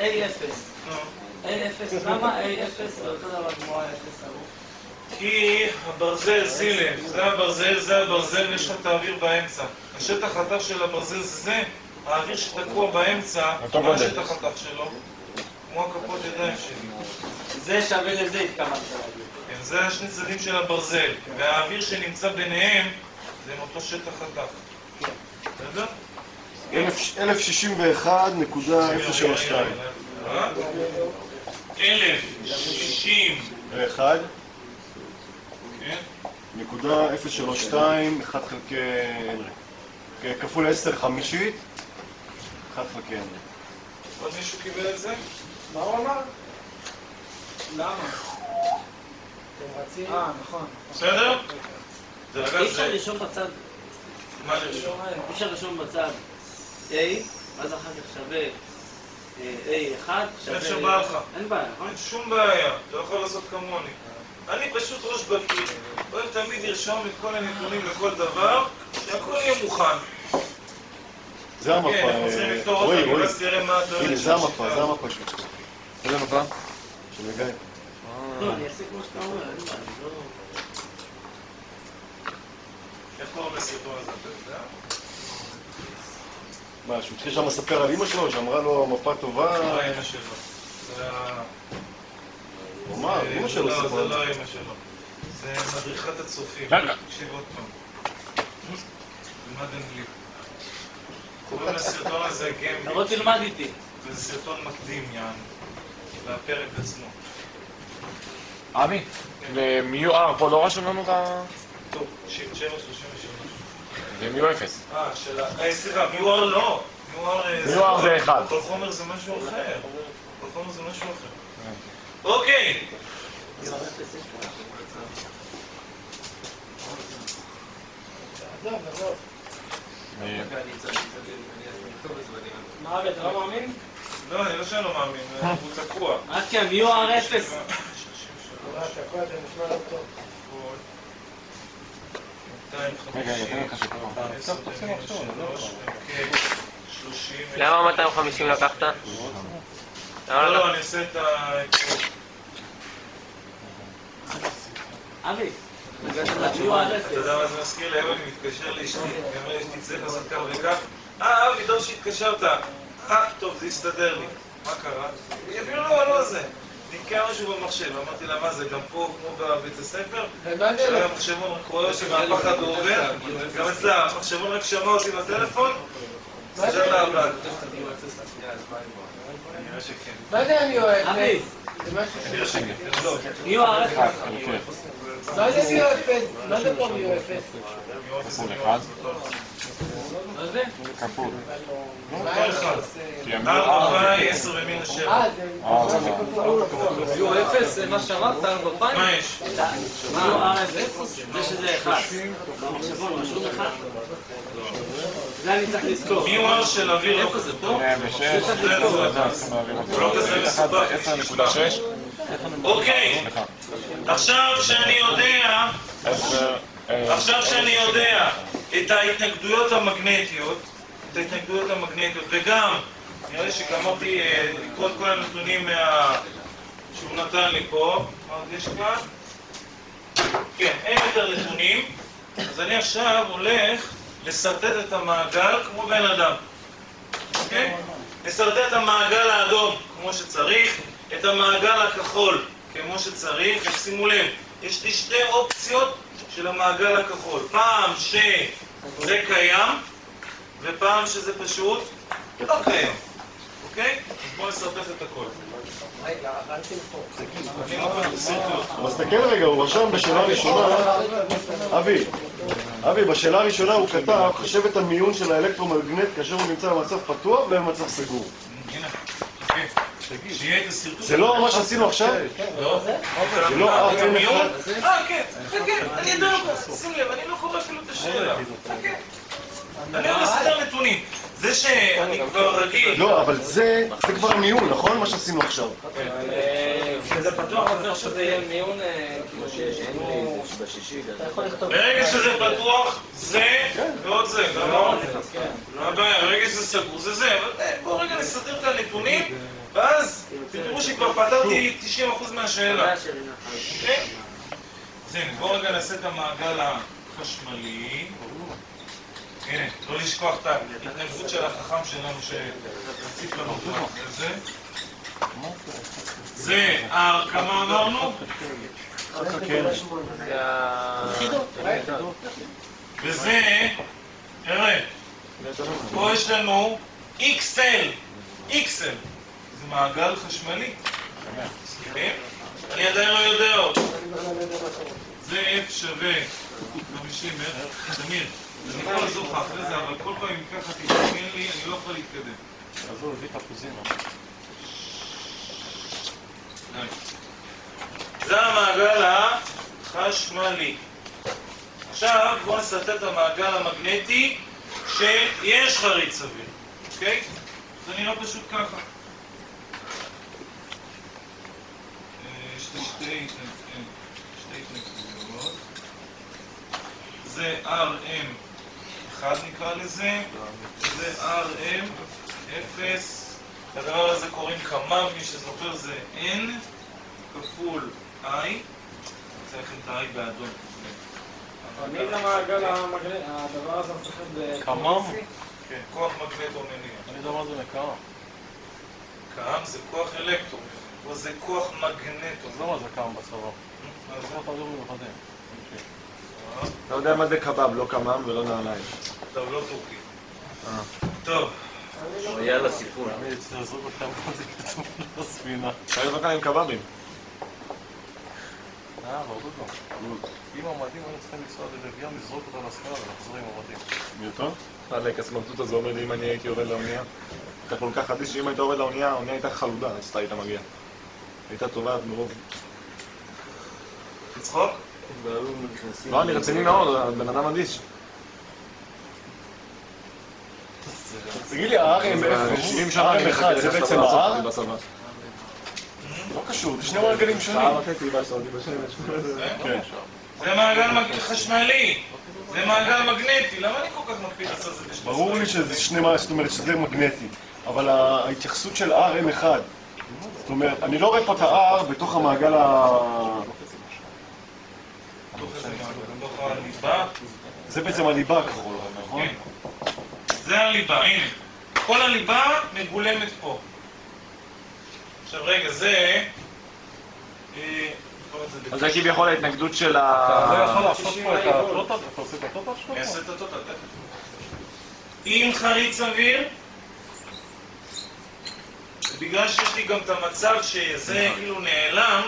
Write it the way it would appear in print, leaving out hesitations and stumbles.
A0. A0, למה A0 זה אותו דבר כמו A0 ההוא? כי הברזל, שים לב, זה הברזל, יש לך את האוויר באמצע. השטח חתך של הברזל זה, האוויר שתקוע באמצע, מה השטח חתך שלו? כמו הכפות ידיים שלי. זה שווה לזה התכוונת להגיד. כן, זה השני צדדים של הברזל, והאוויר שנמצא ביניהם זה עם אותו שטח חתך. בסדר? 1061.032. 1061. נקודה 032, 1 חלקי כפול 10 חמישית, 1 חלקי הנרי. עוד מישהו קיבל את זה? מה הוא אמר? למה? אתם רצים? נכון. בסדר? אי אפשר לרשום בצד. מה לרשום? אי אפשר לרשום בצד A, ואז אחר כך שווה A1, שווה... איך שבא לך. אין בעיה, נכון? אין שום בעיה, אתה יכול לעשות כמוני. אני פשוט ראש בקיא, אוהב תמיד לרשום את כל הנתונים לכל דבר, שהכל יהיה מוכן. זה המפה, כן, אנחנו צריכים לפתור אותה, ואז תראה מה אתה... הנה, זה המפה שלו. איזה מפה? של גיא. לא, אני אעשה כמו שאתה אומר, אין בעיה, לא... איך קוראים לסרטון הזה, אתה יודע? מה, שהוא התחיל שם לספר על אמא שלו, שאמרה לו מפה טובה? לא אמא שלו. זה ה... הוא אמר, אמא שלו לא, סיפר. זה לא אמא שלו. זה מדריכת הצופים. תקשיב עוד פעם. תלמד אנגלית. קוראים לסרטון הזה גיימביט. תבוא תלמד איתי. זה סרטון מקדים, יענו. לפרק עצמו. אבי, ל-MUR פה לא רשום לנו את ה... טוב, 733. זה MU0. סליחה, מיואר לא. מיואר זה אחד. כל חומר זה משהו אחר. כל חומר זה משהו אחר. אוקיי. מה, אתה לא מאמין? לא, אני לא שאני לא מאמין, הוא תקוע. רק כי ה-MUR 0. למה 250 לקחת? לא, אני אעשה את ה... אבי, אתה יודע מה זה מזכיר לי? אני מתקשר לאשתי, אני אומר לי שתצטרך לעשות כך וכך. אבי, טוב שהתקשרת. טוב, זה יסתדר לי. מה קרה? אפילו לא זה. נתקע משהו במחשב, אמרתי לה, מה זה, גם פה כמו בבית הספר? המחשבון רק רואה שמהפחד הוא עובר, גם אצלה, המחשבון רק שמע אותי בטלפון, חשב לה הבד. נראה שכן. מה זה אני אוהב? אבי, נראה שכן, לא. MUR 0. מה זה MUR 0? מה זה פה MUR 0? כפול 1. מה זה? כפול. כל אחד. כי 4 MUR פאי 10 במינוס 7. MUR 0 זה מה שאמרת, 4 פאי? מה יש? MUR 0 זה שזה 1. במחשבון רשום 1. זה אני צריך לזכור. מיואר של אוויר לא איפה זה פה? 10.6. אוקיי, עכשיו שאני יודע את ההתנגדויות המגנטיות, וגם נראה לי שגמרתי לקרוא את כל הנתונים שהוא נתן לי פה. מה עוד יש כאן? כן, אין יותר נתונים, אז אני עכשיו הולך לסרטט את המעגל כמו בן אדם. אוקיי? לסרטט את המעגל האדום כמו שצריך, את המעגל הכחול כמו שצריך. שימו לב, יש לי שתי אופציות של המעגל הכחול. פעם שזה קיים, ופעם שזה פשוט לא קיים. אוקיי? אז בואו נסרטט את הכל. אבל תסתכל רגע, הוא רשם בשאלה הראשונה, אבי, בשאלה הראשונה הוא כתב, חשב את המיון של האלקטרומגנט כאשר הוא נמצא במצב פתוח ובמצב סגור. הנה, שיהיה את הסרטוט. זה לא מה שעשינו עכשיו? לא. זה לא את המיון? כן, אני יודע, שים לב, אני לא קורא אפילו את השאלה. אני לא מסדר נתונים. זה שאני כבר רגיל. לא, אבל זה כבר המיון, נכון? מה שעשינו עכשיו. שזה פתוח אומר שזה יהיה מיון, כאילו שישנו... אתה יכול לכתוב... ברגע שזה פתוח, זה ועוד זה, גמרנו. לא הבעיה, ברגע שזה סגור, זה זה. אבל בואו רגע נסדר את הנתונים, ואז תראו שכבר פתרתי 90% מהשאלה. אז הנה, בואו רגע נעשה את המעגל החשמלי. הנה, לא לשכוח את ההתנגדות של החכם שלנו שהציף לנו את זה. זה R, כמה אמרנו? וזה, תראה, פה יש לנו XL, זה מעגל חשמלי. אני עדיין לא יודע עוד. זה F שווה 50 מטר. תמיר, אני יכול לעזור לך אחרי זה, אבל כל פעם אם ככה תתקן לי, אני לא יכול להתקדם. עזור, הביא את אחוזים. זה המעגל החשמלי. עכשיו בואו נסרטט את המעגל המגנטי שיש חריץ אוויר, אוקיי? זה נראה פשוט ככה. יש שתי התנגדויות. זה RM1 נקרא לזה, זה RM0. לדבר הזה קוראים כמה, מי שזוכר זה N כפול I. צריך את ה-I באדום. תמיד המעגל המגנטי, הדבר הזה משחק כמם? כן, כוח מגנטומני. אני יודע מה זה מקרם. קרם זה כוח אלקטרומני, או זה כוח מגנטומני. אז למה זה קרם בצבא? אז זה חזור מיוחדים. אתה יודע מה זה קבב, לא קמם ולא נעליים. טוב, לא טורקי. טוב. יאללה, סיפור. אני אצטרך לזרוק אותם מה זה כתוב לספינה. אני זוכר עם קבבים. ברור לא. אם המדים היו צריכים לנסוע ללוויין, לזרוק אותם לספינה ולחזור עם המדים. מיותר? חלק, הסמרטוט הזה אומר לי אם אני הייתי יורד לאונייה. אתה כל כך חדיש שאם היית יורד לאונייה, האונייה הייתה חלודה, אז אתה היית מגיע. הייתה טובעת מרוב. לצחוק? לא, אני רציני מאוד, בן אדם אדיש. תגיד לי, ה-RM1 זה בעצם ה-R? לא קשור, זה שני מעגלים שונים. זה מעגל חשמלי, זה מעגל מגנטי, למה אני כל כך מקפיד לעשות את זה בשני? ברור לי שזה שני מעגלים, זאת אומרת שזה מגנטי, אבל ההתייחסות של RM1, זאת אומרת, אני לא רואה פה את ה-R בתוך המעגל בתוך הליבה? זה בעצם הליבה כחול, נכון? כן. זה הליבה, הנה. כל הליבה מגולמת פה. עכשיו רגע, זה... אז זה כביכול ההתנגדות של אתה יכול לעשות פה את הטוטל? אתה עושה את הטוטל שלך? אני אעשה את הטוטל, תכף. עם חריץ אוויר, בגלל שיש לי גם את המצב שזה כאילו נעלם,